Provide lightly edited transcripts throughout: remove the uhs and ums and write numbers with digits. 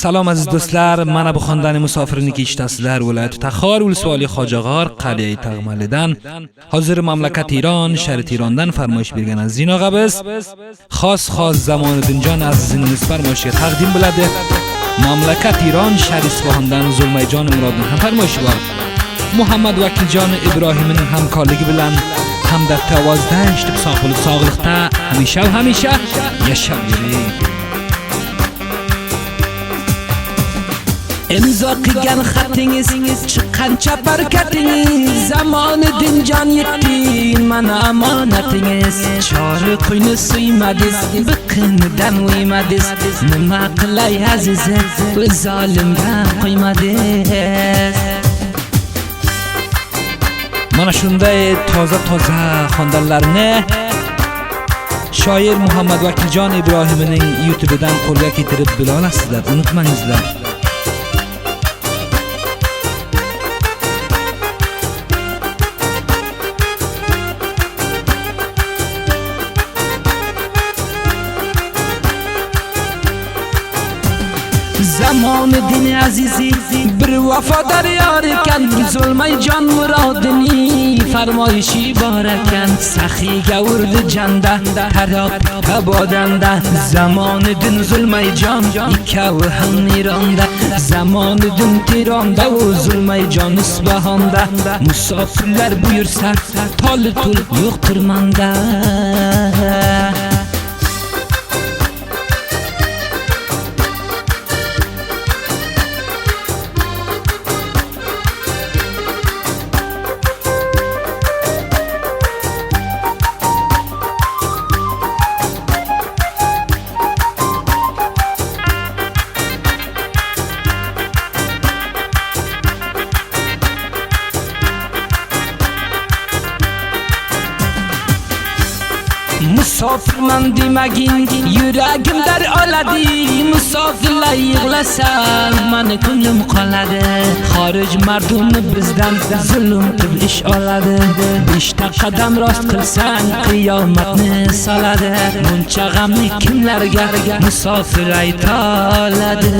Salom aziz do'stlar, mana bu xonadoni musofirniki ishtasizlar. Viloyat Taxor ulsvoli Xo'jag'or Qal'ai Tag'malidan hozir mamlakat Iron, Sharit Irondan farmoyish bergan aziz og'amiz xos Zamoniddinjon azizning farmoyishiga taqdim bo'ladi. Mamlakat Iron, Sharit Isfaxondan Zulmayjon Murodning ham farmoyishi bor. Muhammad Vakiljon Ibrohimning hamkorligi bilan hamdardda ovozda eshitib sog'likda hamisha yashab yuring. İmzo qilgan xatingiz, chiqqancha barakatingiz, Zamoniddinjon yetdi mana omonatingiz. Chori quyni suymadingiz, biqinidan uymadingiz, nima qilay azizim, o'z zolimga qo'ymadingiz. Mana shunday toza xonadonlarni shoir Muhammad Vakiljon Ibrohimning YouTube'dan qo'lga keltirib bila olasizlar, unutmangizlar. Zamoniddin azizi bir vafodar yor ekan, Zulmayjon Murodning farmoyishi bor ekan. Saxiga urdi janda, taroq tabodanda, Zamoniddin Zulmayjon ikkovi ham Ironda. Zamoniddin Teronda, u Zulmayjon Isfaxonda. Musofirlar buyursa toli-tul yo'qdir manda. Musofirman demagin, yuragim dar oladi. Musofirlar yig'lasa, meni ko'nglim qoladi. Xorij mardumi bizdan zulm qilib ish oladi. 5 qadam rost qilsang, qiyomatni soladi. Buncha g'amni kimlarga musofir ayta oladi?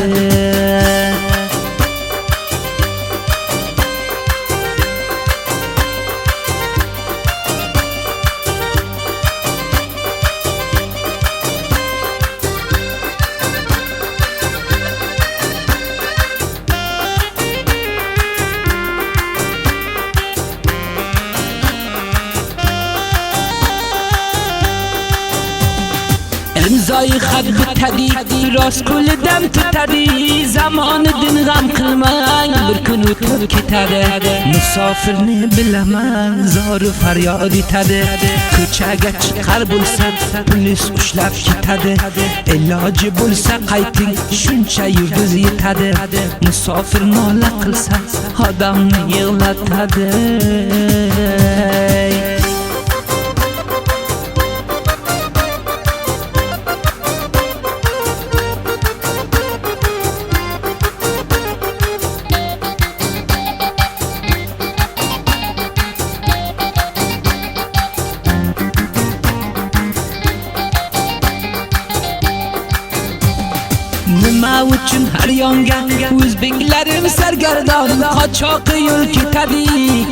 İmzoi xat bitadi, rost qo'lidan tutadi. Zamoniddin g'am qilmang, bir kun o'tib ketadi. Musofirni bilaman, zoru faryod etadi. Ko'chaga chiqar bo'lsa, polis ushlab ketadi. Iloji bo'lsa qayting, shuncha yulduz yetadi. Musofir nola qilsa, odamni yig'latadi. Nima uchun har yonga o'zbeklarim sargardon, qochoqi yo'l ketadi,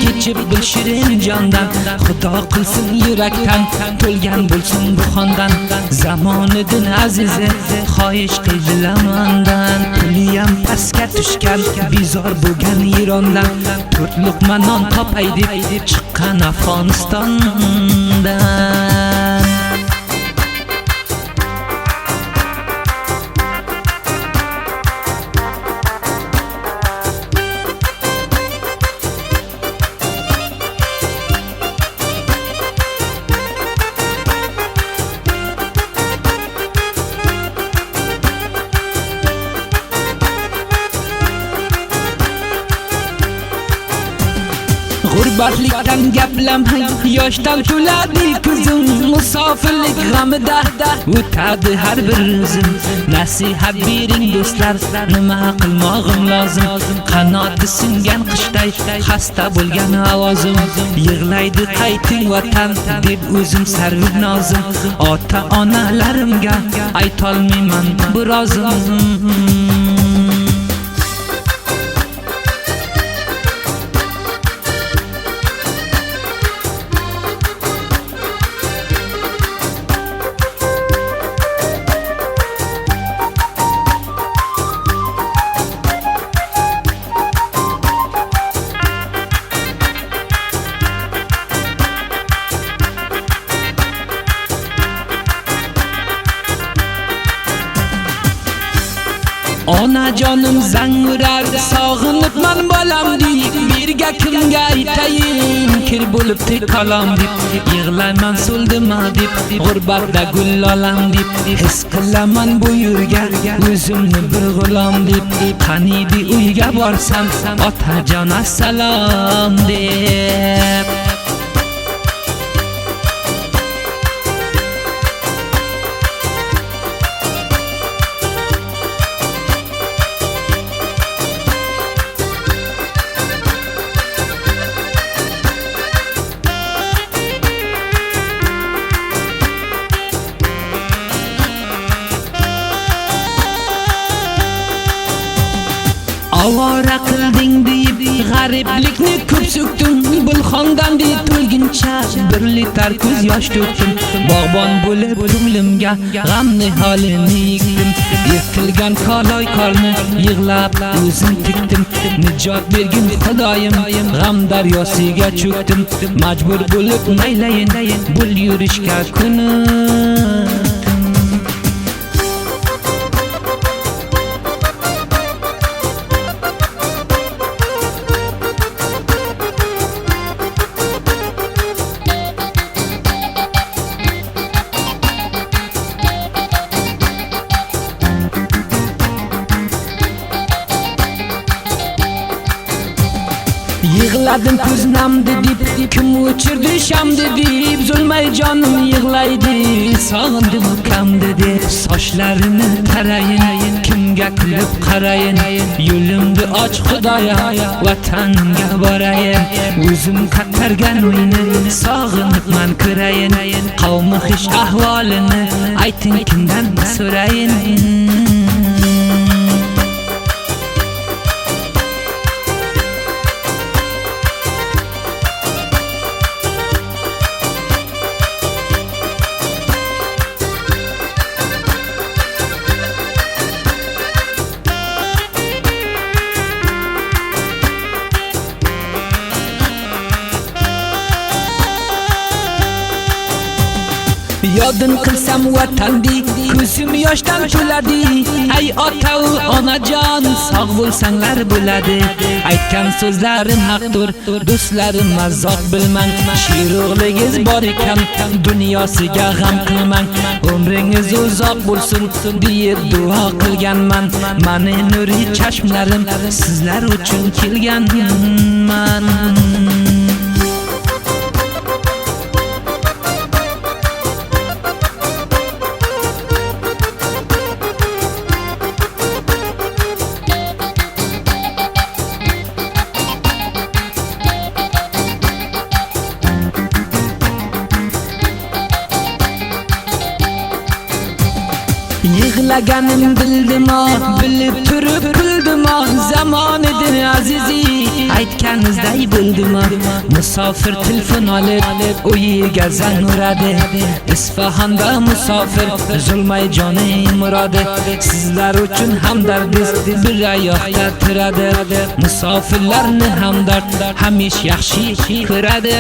kechib bir shirin jondan. Xudo qilsin yurakdan to'lgan bo'lsin bu xondan. Zamoniddin azizi xohish qildilar mendan. Puliyam pastga tushgan, bizor bo'lgan Irondan. 4 luqma non topay deb chiqqan Afg'onistondan. G'urbatlikdan gaplamang, yoshdan to'ladi ko'zim. Musofirlik g'amida o'tadi har bir o'zim. Nasihat bering do'stlar, nima qilmog'im lozim? Qanoti singan qishday xasta bo'lgan ovozim. Yig'laydi qayting vatan deb o'zim sarvid nozim. Ota onalarimga aytolmayman birozim. Onajonim zang urar sog'inibman bolam deb, birga kimga aytayin kir bo'libdi kalom deb, yig'layman so'ldima deb, g'urbatda gul olam deb, his qilaman bu yurga o'zimni bir g'ulom deb, qaniydi uyga borsam otajon assalom deb. Avara qilding deyib g'ariblikni ko'p so'kdim, bulxondan deb to'lguncha bir litr ko'z yosh to'kdim. Bog'bon bo'lib ko'nglimga g'amni holini yekdim, yirtilgan kaloy qorni yig'lab o'zim tikdim. Nijot bergin Xudoyim, g'am daryosiga cho'kdim, majbur bo'lib maylayin bul yurishga kunim. Yig'ladim ko'z namdi deb, kim o'chirdi shamdi deb, zulmay jonim yig'laydi, sog'indim ukamdi deb. Sochlarini tarayin, kimga kulib qarayin, yo'limni och Xudoya, vatanga borayin. O'zim qatargan uyni sog'inibman ko'rayin, qavmi xish ahvolini ayting kimdan so'rayin. Yodin qilsam vatandi, ko'zim yoshdan to'ladi. Ay ota va onajon, sog' bo'lsanglar bo'ladi. Aytgan so'zlarim haqdir, do'stlarim mazoq bilmang. Shiroqligingiz bor ekan, dunyosiga g'am qilmang. Umringiz uzoq bo'lsin deb duo qilganman. Mani nuri chashmlarim sizlar uchun kelganman. Yig'laganim bildim, bilib turib kuldim, zamon edi azizi, aytganingizday bo'ldim. Musofir telefon olib uyiga zang uradi, Isfahonda musofir zulmay joni murodi. Sizlar uchun hamdardiz bir oyoqda turadi, musofirlarni hamdard hamish yaxshi ko'radi.